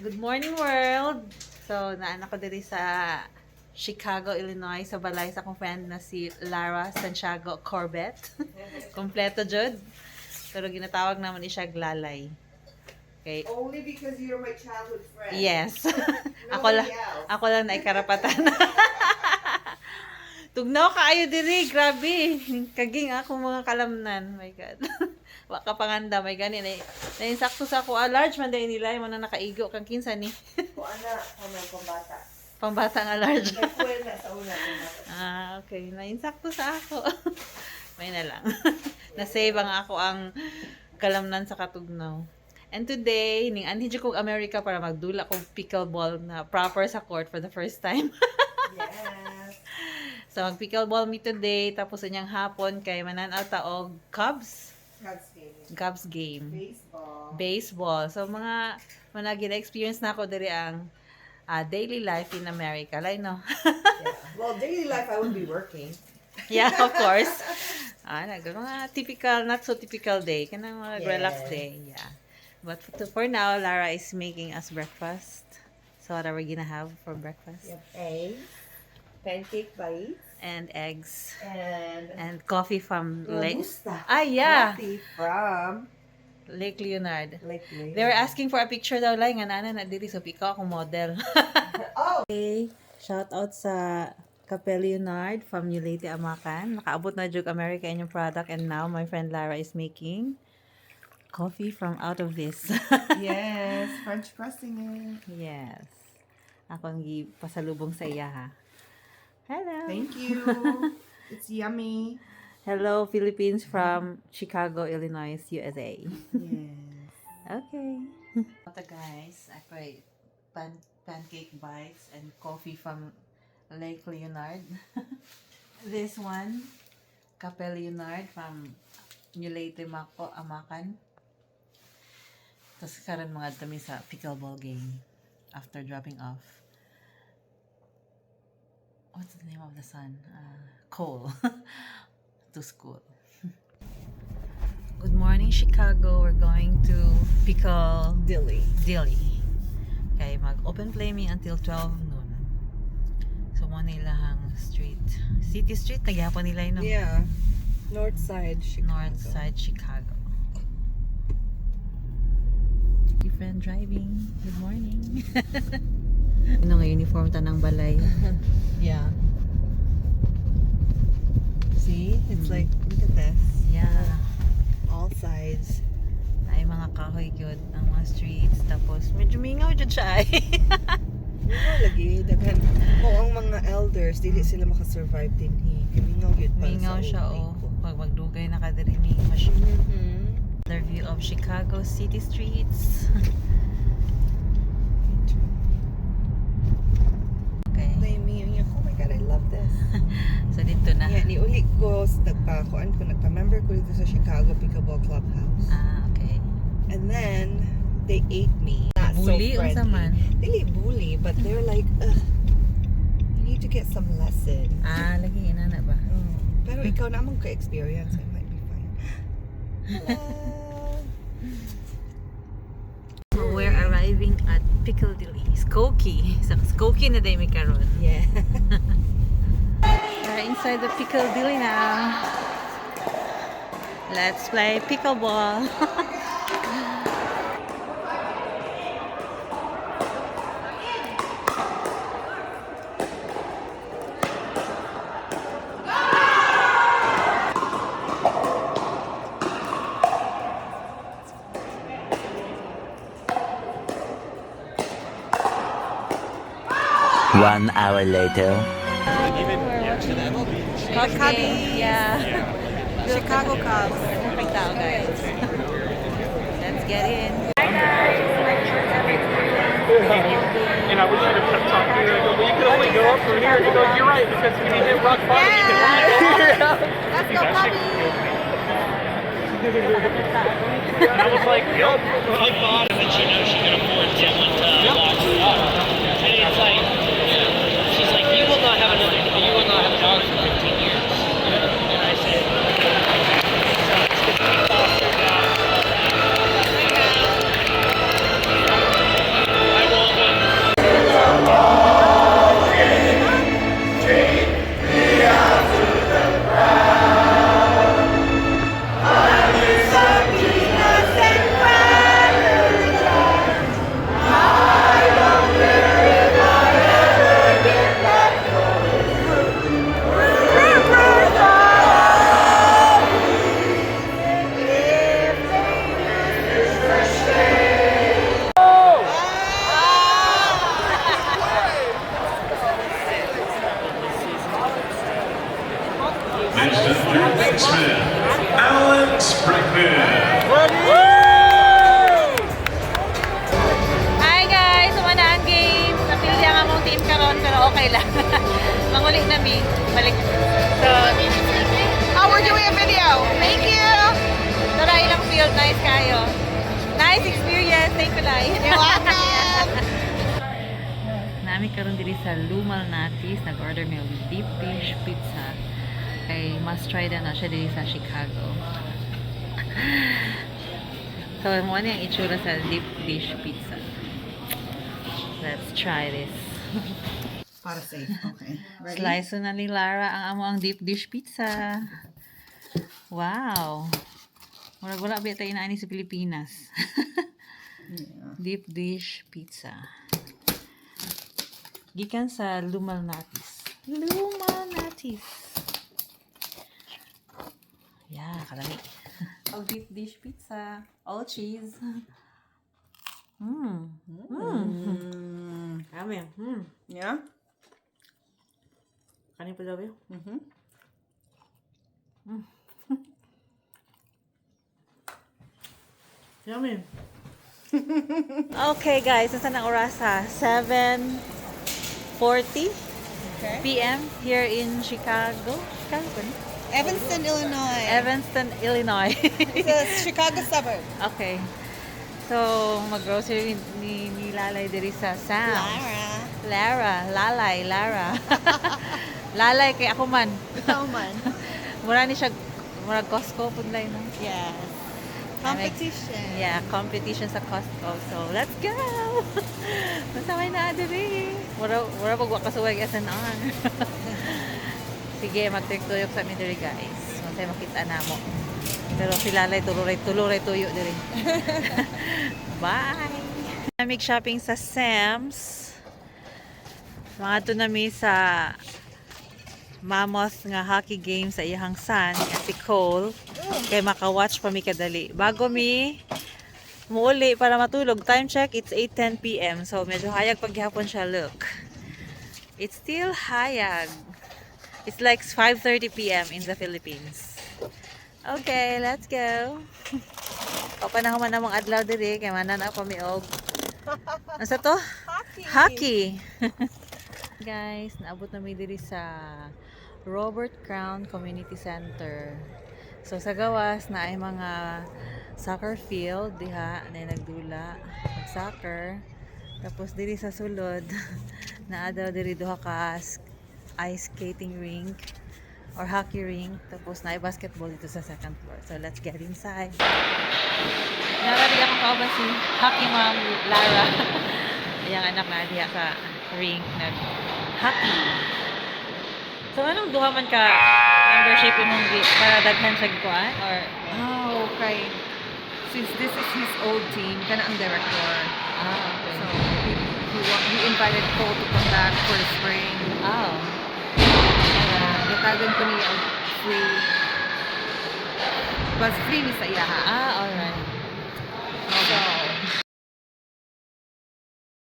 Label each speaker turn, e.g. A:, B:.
A: Good morning, world! So, naanak ko diri sa Chicago, Illinois, sa balay sa akong friend na si Lara Santiago Corbett. Kompleto jud. Pero ginatawag naman ni siya Glalay. Okay.
B: Only because you're my childhood friend.
A: Yes.
B: Nobody else.
A: Ako lang na ikarapatan. Tugnaw kaayo diri, grabe. Kaging ako mga kalamnan. My God. Waka panganda, may gani na insakto sa ako. Large man dahil nila, yung na nakaigo kang kinsa ni.
B: Kung ana, may pambata.
A: Pambata nga large.
B: Nagkuwel na sa una.
A: Okay. Na-insakto sa ako. May na lang. Na-save ang ako ang kalamnan sa katugnaw. And today, ning-anhi ko America para magdula kong pickleball na proper sa court for the first time.
B: Yes.
A: So, mag-pickleball me today. Tapos, anyang hapon kay mananaw taog Cubs.
B: God's game.
A: Cubs game.
B: Baseball.
A: So, mga gina-experience na ako diri ang daily life in America. Like, no?
B: Yeah. Well, daily life, I would be working.
A: Yeah, of course. Mga typical, not so typical day. Kanang mga relaxed day. Yeah. But for now, Lara is making us breakfast. So, what are we gonna have for breakfast?
B: Yep. Eggs, pancake bites,
A: And eggs.
B: and
A: And coffee from Lake.
B: Robusta.
A: Yeah.
B: Coffee from
A: Lake Leonard.
B: Lake Leonard.
A: They were asking for a picture daw lang. Nga na diri. So, ikaw akong model.
B: Oh!
A: Okay. Shout out sa Capel Leonard from Ulete, Amacan. Nakaabot na Juke America in yung product. And now, my friend Lara is making coffee from out of this.
B: Yes, French pressing it.
A: Yes. Ako ang pasalubong sa iya, ha. Hello.
B: Thank you. It's yummy.
A: Hello, Philippines from Chicago, Illinois, USA.
B: Yes.
A: Okay. Ito guys, ako ay pancake bites and coffee from Lake Leonard. This one, Capel Leonard from Ulete, Amacan. Tapos karon mga dami sa pickleball game after dropping off. What's the name of the son? Cole. To school. Good morning, Chicago. We're going to Pickle
B: Dilly.
A: Okay, mag-open play me until 12 noon. So, mo nilang street. City Street, nagyapon nila yun, no?
B: Yeah. North side Chicago.
A: North side Chicago. Friend driving. Good morning. Ano nga uniform tanang balay?
B: Yeah. See? It's like, look at this.
A: Yeah.
B: All sides.
A: Ay mga kahoy gyud ang mga streets. Tapos medyo mingaw jud siya ay.
B: Mingaw lagi. Daghan. Ang mga elders, dili sila makasurvive din. Mingaw yun para
A: Mingaw
B: sa
A: siya
B: old
A: oh. Pag magdugay na ka diri ni Another view of Chicago city streets. Okay.
B: Oh my God, I love this.
A: So dito na.
B: Yeah, niuli ko sa nagpa-kuan ko, nagpa-member ko dito sa Chicago Pickleball Clubhouse.
A: Okay.
B: And then, they ate me. Not
A: Bully
B: so
A: unsa man?
B: friendly. Dili bully, but they're like, ugh, you need to get some lesson.
A: Lagi inana ba?
B: Pero ikaw naman ka experience, I might be fine. Hello.
A: So we're arriving at Piccadilly. Skokie. Sa Skokie na day mi karon.
B: Yeah.
A: We're inside the Piccadilly now. Let's play pickleball.
C: One hour later.
A: Okay, yeah.
B: Chicago Cubs.
A: Perfect tao, guys. Let's get in.
D: And I wish I'd have kept talking. You're like, well, you can only go up from here. He goes, you're right, because when you hit rock bottom, you can only go up.
A: Let's go, puppy.
D: And I was like, yup. Rock bottom, and she knows she can afford Dylan to watch her up. And it's like, she's like, you will not have a dog for 15 years. And I said, I will
A: okay lang. Manguli na mi. Balik. So,
B: Oh, we're doing a video. Thank you.
A: tara ilang field. Nice kayo. Nice experience. Thank you, Lai.
B: You're welcome.
A: Nami karon diri sa Lumal Natis. Nag-order mi og deep dish pizza. Kay must try na siya diri sa Chicago. So, mo ni ang itsura sa deep dish pizza. Let's try this.
B: Para safe. Okay. Ready?
A: Slice na ni Lara ang amo ang deep dish pizza. Wow. Murag wala ba tayo inaani sa Pilipinas.
B: Yeah.
A: Deep dish pizza. Gikan sa Lumal Natis. Lumal Natis. Yeah, kalami. Oh, deep dish pizza. All cheese. Kami.
B: Yeah?
A: Kanin pa daw yun?
B: Mm-hmm.
A: Yummy. Okay guys, nasa na oras ha? 7:40 p.m. here in Chicago. Chicago ba ni?
B: Evanston, Illinois.
A: Evanston, Illinois.
B: It's a Chicago suburb.
A: Okay. So, mag-grocery ni Lalay diri sa Sam's. Lara. Lalay. Lara. Lalay kay ako man.
B: Ikaw man.
A: Mura ni siya, mura Costco po na no?
B: Yes. Competition.
A: Yeah, competition sa Costco. So, let's go! Masaway na diri. Mura pag wakasuwag SNR. Sige, magtuyok sa amin diri guys. Masay makita na mo. Pero si Lalay tuluray tuyo diri. Bye! Namig shopping sa Sam's. Mga to nami sa mammoth nga hockey game sa iyang son nga si Cole kay maka-watch pa mi kadali bago mi muuli para matulog. Time check, it's 8:10 p.m. so medyo hayag paghapon siya. Look, it's still hayag. It's like 5:30 p.m. in the Philippines. Okay, let's go. Papanahon man namang adlaw diri kay manan ako mi og asa to? Hockey. Guys, naabot na mi diri sa Robert Crown Community Center. So sa gawas na ay mga soccer field diha na nagdula mag soccer. Tapos diri sa sulod naa daw diri duha ka ice skating rink or hockey rink. Tapos na ay basketball dito sa second floor. So let's get inside. Naradig akong kauban si hockey mom Lara. Yang anak na diha sa rink nag hockey. So anong duha man ka membership imong para daghan sa gikuan or
B: Oh, okay. Since this is his old team, kana ang director.
A: okay.
B: So he invited Cole to come back for the spring.
A: Oh.
B: Gitagan ko niya og free. Was free ni sa iya ha.
A: Alright.